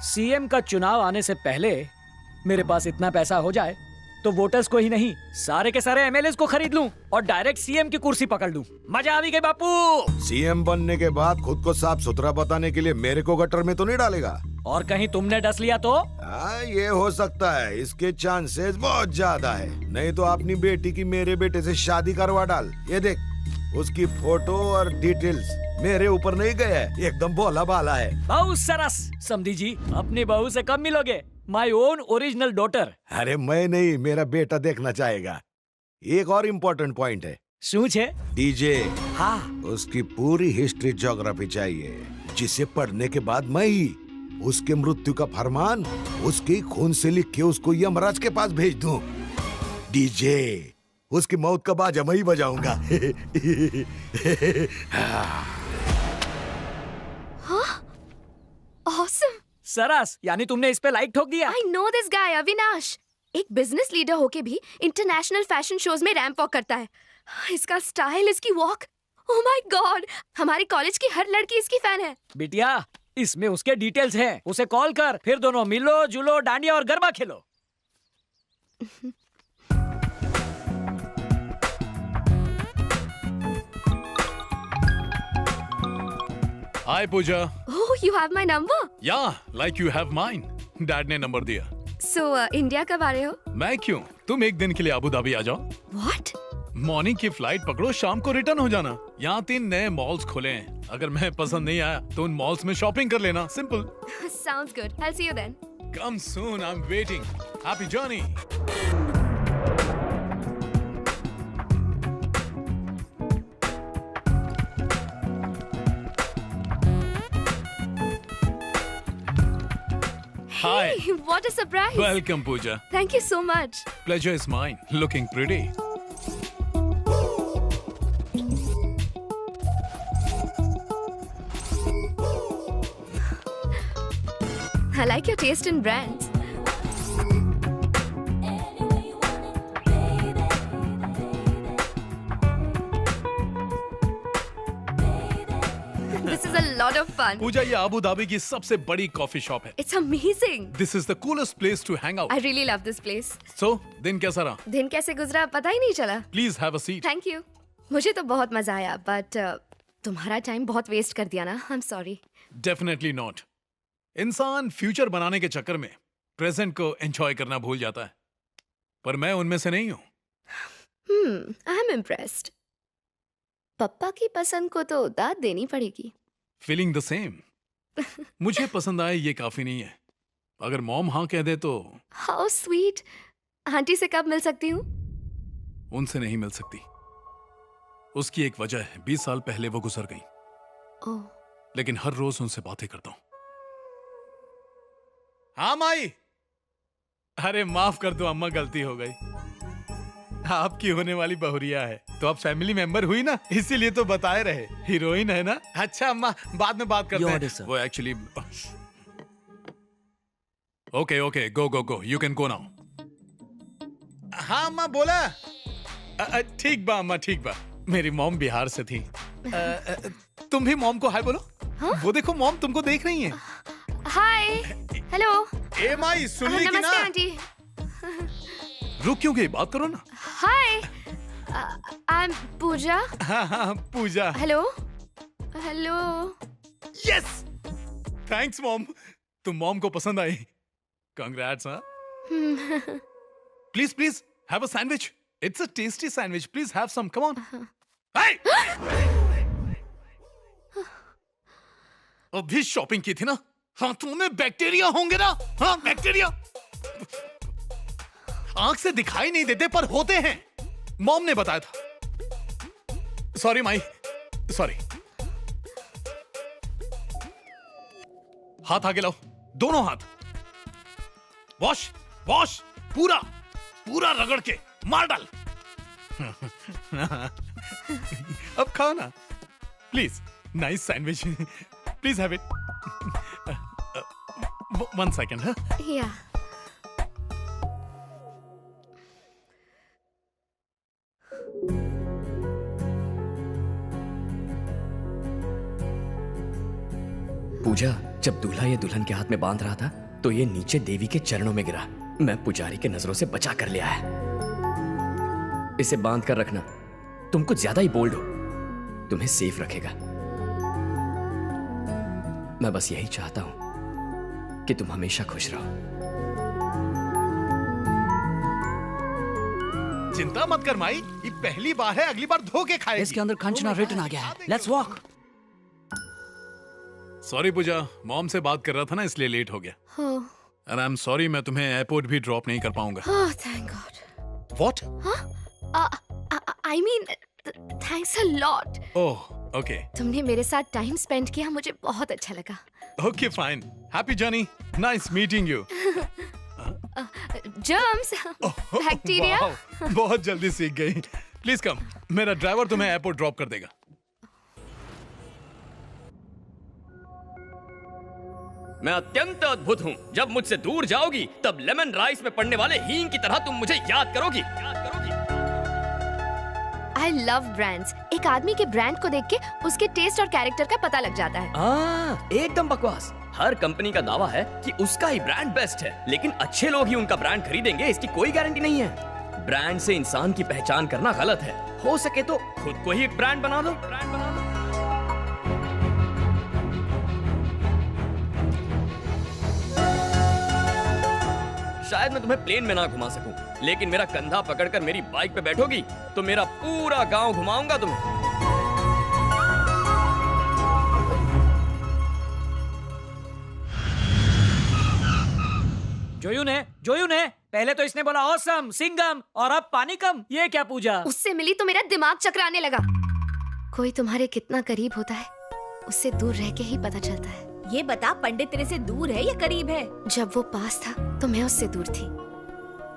CM का चुनाव आने से पहले मेरे पास इतना पैसा हो जाए तो वोटर्स को ही नहीं सारे के सारे एमएलएस को खरीद लूं और डायरेक्ट सीएम की कुर्सी पकड़ लूं। मजा आ गई बापू। सीएम बनने के बाद खुद को साफ सुथरा बताने के लिए मेरे को गटर में तो नहीं डालेगा? और कहीं तुमने डस लिया तो? ये हो सकता है, इसके चांसेस बहुत ज्यादा है। नहीं तो अपनी बेटी की मेरे बेटे से शादी करवा डाल। ये देख, उसकी फोटो और डिटेल्स मेरे ऊपर नहीं गए है, एकदम भोला भाला है। बहुत सरस समधी जी, अपनी बहू से कब मिलोगे? My own original daughter. अरे मैं नहीं, मेरा बेटा देखना चाहेगा। एक और इम्पोर्टेंट पॉइंट है। શું છે? डीजे। हाँ, उसकी पूरी हिस्ट्री ज्योग्राफी चाहिए, जिसे पढ़ने के बाद मैं ही उसके मृत्यु का फरमान उसके खून से लिख के उसको यमराज के पास भेज दूं। डीजे, उसकी मौत का बाजा मैं ही बजाऊंगा। Awesome. सरस, यानी तुमने इस पे लाइक ठोक दिया? I know this guy, Avinash. एक बिजनेस लीडर होके भी इंटरनेशनल फैशन शोज में रैंप वॉक करता है। इसका स्टाइल, इसकी वॉक, ओह माय गॉड, हमारे कॉलेज की हर लड़की इसकी फैन है। बिटिया, इसमें उसके डिटेल्स हैं। उसे कॉल कर, फिर दोनों मिलो जुलो, डांडिया और गरबा खेलो। हाय पूजा। Oh, you have my number? या like you have mine. Dad ने नंबर दिया। So, इंडिया कब आ रहे हो? मैं क्यों, तुम एक दिन के लिए अबू धाबी आ जाओ। What? मॉर्निंग की फ्लाइट पकड़ो, शाम को रिटर्न हो जाना। यहाँ 3 नए मॉल्स खुले हैं, अगर मैं पसंद नहीं आया तो उन मॉल्स में शॉपिंग कर लेना। Simple. Sounds good. I'll see you then. Come soon, I am waiting. Happy journey. Hi. Hey, what a surprise. Welcome, Pooja. Thank you so much. Pleasure is mine. Looking pretty. I like your taste in brands. This is a lot of fun. पूजा, ये Abu Dhabi की सबसे बड़ी coffee shop है। It's amazing. This is the coolest place to hang out. I really love this place. So, दिन कैसा रहा? दिन कैसे गुजरा पता ही नहीं चला. Please have a seat. Thank you. मुझे तो बहुत मजा आया, but तुम्हारा टाइम बहुत वेस्ट कर दिया ना. I'm sorry. Definitely not. इंसान फ्यूचर बनाने के चक्कर में प्रेजेंट को एंजॉय करना भूल जाता है, पर मैं उनमें से नहीं हूँ। I'm impressed. पप्पा की पसंद को तो दाद देनी पड़ेगी. Feeling the same. मुझे पसंद आए ये काफी नहीं है, अगर मॉम हाँ कह दे तो। How sweet. आंटी से कब मिल सकती हूँ? उनसे नहीं मिल सकती। उसकी एक वजह है, 20 साल पहले वो गुजर गई, ओह, लेकिन हर रोज उनसे बातें करता हूँ। हाँ माई। अरे माफ कर दो अम्मा, गलती हो गई। आपकी होने वाली बहुरिया है तो अब फैमिली मेंबर हुई ना, इसीलिए तो बताए रहे। हीरोइन है ना। अच्छा अम्मा, बाद में बात करते हैं। वो actually okay go go go, you can go now. हाँ अम्मा बोला। ठीक बा अम्मा, ठीक बा। मेरी मॉम बिहार से थी। तुम भी मॉम को हाय बोलो। हाँ? वो देखो मॉम तुमको देख रही हैं। हाय, हेलो। ए माई, सुन ली कि ना? नमस्ते आंटी। रुक क्यों गई, बात करो ना। Hi, I am Pooja. हाँ Pooja. Hello, hello. Yes, thanks mom, तुम मॉम को पसंद आई। कंग्रेट्स। हाँ, please please have a sandwich, it's a tasty sandwich, please have some, come on. अभी शॉपिंग की थी ना, हाथों में बैक्टीरिया होंगे ना। हाँ बैक्टीरिया आंख से दिखाई नहीं देते पर होते हैं, मॉम ने बताया था। Sorry my, sorry. हाथ आगे लाओ, दोनों हाथ। वॉश वॉश, पूरा पूरा रगड़ के मार डाल। अब खाओ ना please. Nice sandwich, please have it. 1 second. हाँ, या पूजा जब दूल्हा ये दुल्हन के हाथ में बांध रहा था तो ये नीचे देवी के चरणों में गिरा। मैं पुजारी के नजरों से बचा कर ले आया। इसे बांध कर रखना, तुम कुछ ज्यादा ही बोल्ड हो, तुम्हें सेफ रखेगा। मैं बस यही चाहता हूं कि तुम हमेशा खुश रहो। चिंता मत कर माई, ये पहली बार है, अगली बार धो के खाएगी। इसके अंदर कंचना रिटर्न आ गया है। Let's walk. Sorry Pooja, mom से बात कर रहा था ना, इसलिए लेट हो गया। एंड आई एम सॉरी, मैं तुम्हें एयरपोर्ट भी ड्रॉप नहीं कर पाऊंगा। Thank God. What? I mean thanks a lot. Oh okay तुमने मेरे साथ टाइम स्पेंड किया, मुझे बहुत अच्छा लगा। Okay fine, happy journey, nice meeting you. Germs, bacteria. बहुत जल्दी सीख गई। प्लीज कम, मेरा ड्राइवर तुम्हें एयरपोर्ट ड्रॉप कर देगा। मैं अत्यंत अद्भुत हूँ। जब मुझसे दूर जाओगी तब लेमन राइस में पड़ने वाले हींग की तरह तुम मुझे याद करोगी। I love brands. एक आदमी के ब्रांड को देख के उसके टेस्ट और कैरेक्टर का पता लग जाता है। एकदम बकवास। हर कंपनी का दावा है कि उसका ही ब्रांड बेस्ट है, लेकिन अच्छे लोग ही उनका ब्रांड खरीदेंगे, इसकी कोई गारंटी नहीं है। ब्रांड से इंसान की पहचान करना गलत है। हो सके तो खुद को ही एक ब्रांड बना लो। शायद मैं तुम्हें प्लेन में ना घुमा सकूं, लेकिन मेरा कंधा पकड़कर मेरी बाइक पे बैठोगी तो मेरा पूरा गांव घुमाऊंगा तुम्हें। जोयू ने पहले तो इसने बोला ऑसम, सिंगम, और अब पानी कम। ये क्या पूजा? उससे मिली तो मेरा दिमाग चकराने लगा। कोई तुम्हारे कितना करीब होता है, उससे दूर रह के ही पता चलता है। ये बता, पंडित तेरे से दूर है या करीब है? जब वो पास था तो मैं उससे दूर थी,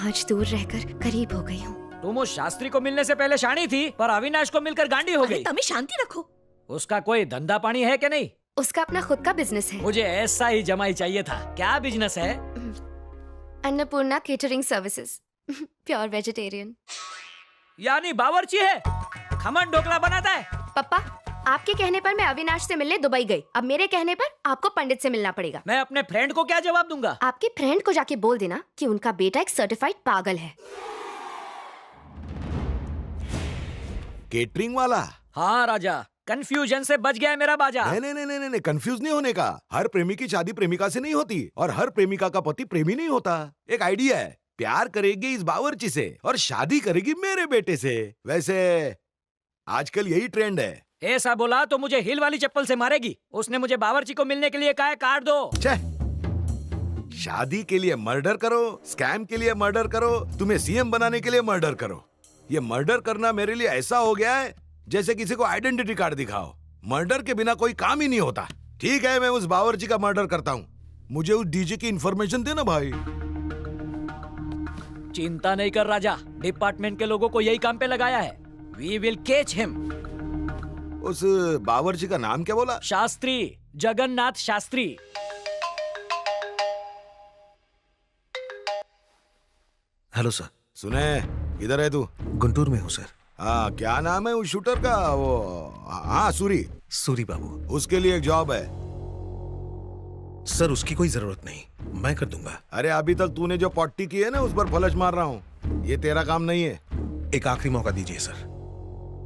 आज दूर रहकर करीब हो गई हूँ। तुम उस शास्त्री को मिलने से पहले शानी थी, पर अविनाश को मिलकर गांडी हो गई। तभी शांति रखो। उसका कोई धंधा पानी है कि नहीं? उसका अपना खुद का बिजनेस है। मुझे ऐसा ही जमाई चाहिए था। क्या बिजनेस है? Annapurna catering services, pure vegetarian. यानी बावर्ची है, खमन ढोकला बनाता है। पापा, आपके कहने पर मैं अविनाश से मिलने दुबई गई। अब मेरे कहने पर आपको पंडित से मिलना पड़ेगा। मैं अपने फ्रेंड को क्या जवाब दूंगा? आपके फ्रेंड को जाके बोल देना कि उनका बेटा एक सर्टिफाइड पागल है। केटरिंग वाला? हाँ राजा, कंफ्यूजन से बच गया है मेरा बाजा। नहीं, कंफ्यूज नहीं होने का। हर प्रेमी की शादी प्रेमिका से नहीं होती, और हर प्रेमिका का पति प्रेमी नहीं होता। एक आइडिया है, प्यार करेगी इस बावर्ची से और शादी करेगी मेरे बेटे से। वैसे आजकल यही ट्रेंड है। ऐसा बोला तो मुझे हिल वाली चप्पल से मारेगी। उसने मुझे बावर्ची को मिलने के लिए कहा है, कार्ड दो। शादी के लिए मर्डर करो, स्कैम के लिए मर्डर करो, तुम्हें सीएम बनाने के लिए मर्डर करो। ये मर्डर करना मेरे लिए ऐसा हो गया है जैसे किसी को आइडेंटिटी कार्ड दिखाओ। मर्डर के बिना कोई काम ही नहीं होता। ठीक है, मैं उस बावर्ची का मर्डर करता हूँ। मुझे उस डीजे की इंफॉर्मेशन देना भाई। चिंता नहीं कर राजा, डिपार्टमेंट के लोगों को यही काम पे लगाया है। We will catch him. उस बावर्ची का नाम क्या बोला? शास्त्री, जगन्नाथ शास्त्री। Hello sir. सुने, किधर है तू? गुंटूर में हूँ सर। हाँ, क्या नाम है उस शूटर का? वो हाँ, सूरी बाबू। उसके लिए एक जॉब है। सर उसकी कोई जरूरत नहीं, मैं कर दूंगा। अरे अभी तक तूने जो पट्टी की है ना, उस पर फ्लश मार रहा हूँ। ये तेरा काम नहीं है। एक आखिरी मौका दीजिए सर,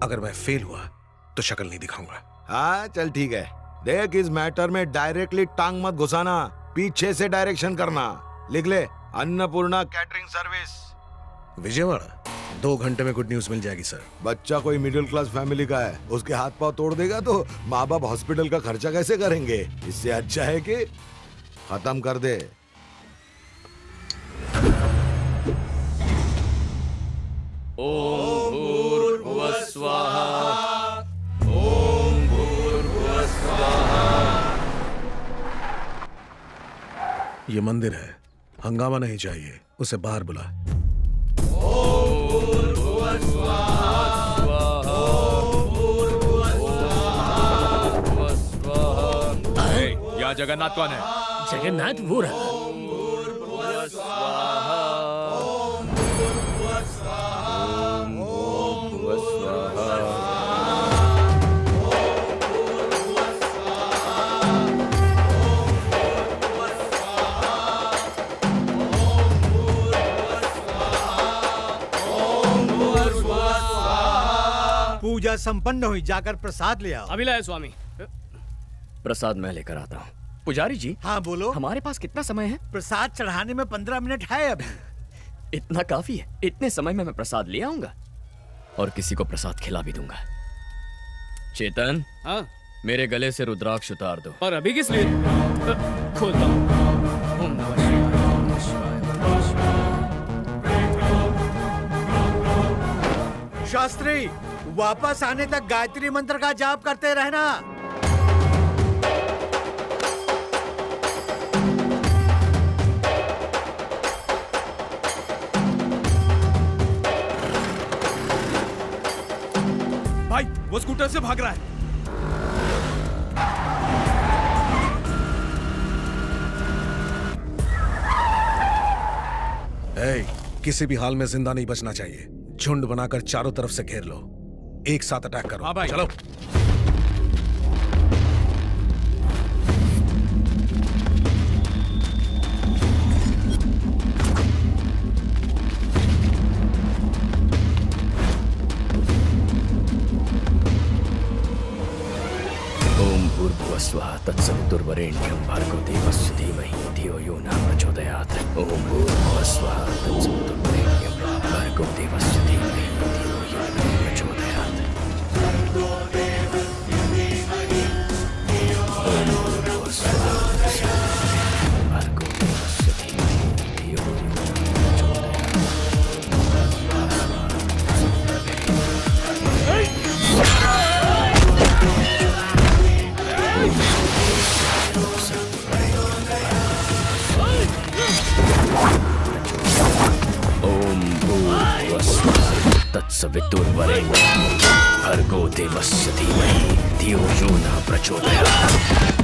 अगर मैं फेल हुआ तो शक्ल नहीं दिखाऊंगा। हाँ चल ठीक है। देख, इस मैटर में डायरेक्टली टांग मत घुसाना, पीछे से डायरेक्शन करना। लिख ले, अन्नपूर्णा कैटरिंग सर्विस, विजयवाड़ा। 2 घंटे में गुड न्यूज मिल जाएगी सर। बच्चा कोई मिडिल क्लास फैमिली का है, उसके हाथ पांव तोड़ देगा तो माँ बाप हॉस्पिटल का खर्चा कैसे करेंगे? इससे अच्छा है कि खत्म कर दे। ओम भूर्भुवः स्वाहा, ओम भूर्भुवः स्वाहा। ये मंदिर है, हंगामा नहीं चाहिए, उसे बाहर बुला। यहाँ जगन्नाथ कौन है? जगन्नाथ वो रहा। पूजा संपन्न हुई, जाकर प्रसाद ले आओ। अभी लाए स्वामी। प्रसाद मैं लेकर आता हूँ। पुजारी जी, हाँ बोलो। हमारे पास कितना समय है? प्रसाद चढ़ाने में 15 मिनट है अभी। इतना काफी है। इतने समय में मैं प्रसाद ले आऊंगा और किसी को प्रसाद खिला भी दूंगा। चेतन, हाँ, मेरे गले से रुद्राक्ष उतार दो। पर अभी किस लिए? खोलता हूँ। ओम नमः शिवाय, ओम नमः शिवाय, ओम नमः शिवाय। शास्त्री, वापस आने तक गायत्री मंत्र का जाप करते रहना। भाई वो स्कूटर से भाग रहा है। किसी भी हाल में जिंदा नहीं बचना चाहिए। झुंड बनाकर चारों तरफ से घेर लो, एक साथ अटैक करो। हाँ भाई, चलो। ओम भूर्भुवस्वः तत्सवितुर्वरेण्यं भर्गो देवस्य धीमहि धियो यो न प्रचोदयात्। ओम भूर्भुवस्वः तत्सवितुर्वरेण्यं भर्गो देवस्य धीमहि धियो यो न प्रचोदयात्। ओम भूर्भुवस्वः भर्गो देवस्य धीमहि धियो यो न प्रचोदयात्। ओम भूर्भुवस्वः तत्सवितुर्वरेण्यं भर्गो देवस्य धीमहि धियो यो न प्रचोदयात्।